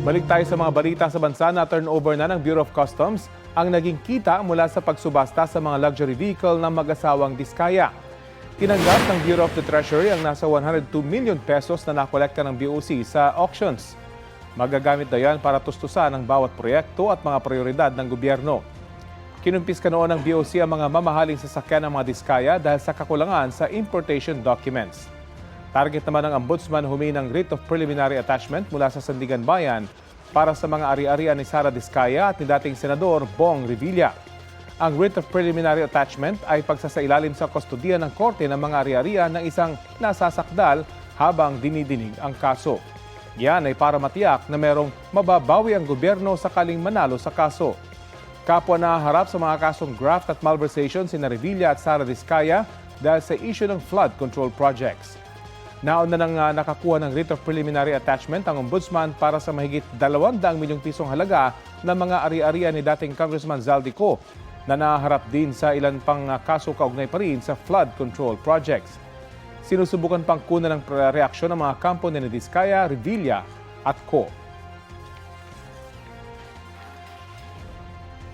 Balik tayo sa mga balita sa bansa na turnover na ng Bureau of Customs ang naging kita mula sa pagsubasta sa mga luxury vehicle ng mag-asawang Diskaya. Tinanggap ng Bureau of the Treasury ang nasa 102 million pesos na nakolekta ng BOC sa auctions. Magagamit na yan para tustusan ang bawat proyekto at mga prioridad ng gobyerno. Kinumpiska noon ng BOC ang mga mamahaling sasakyan ng mga Diskaya dahil sa kakulangan sa importation documents. Target naman ng Ombudsman humingi ng writ of preliminary attachment mula sa Sandigan Bayan para sa mga ari-arian ni Sara Diskaya at ni dating Senador Bong Revilla. Ang writ of preliminary attachment ay pagsasailalim sa kustodiya ng korte ng mga ari-arian ng isang nasasakdal habang dinidinig ang kaso. Yan ay para matiyak na merong mababawi ang gobyerno sakaling manalo sa kaso. Kapwa nahaharap sa mga kasong graft at malversation sina Revilla at Sara Diskaya dahil sa issue ng flood control projects. Nauna nang nakakuha ng writ of preliminary attachment ang Ombudsman para sa mahigit 200 milyong pisong halaga ng mga ari-arian ni dating Congressman Zaldico na naharap din sa ilan pang kaso kaugnay pa rin sa flood control projects. Sinusubukan pang kunan ng reaksyon ng mga kampo ni Diskaya, Revilla at Co.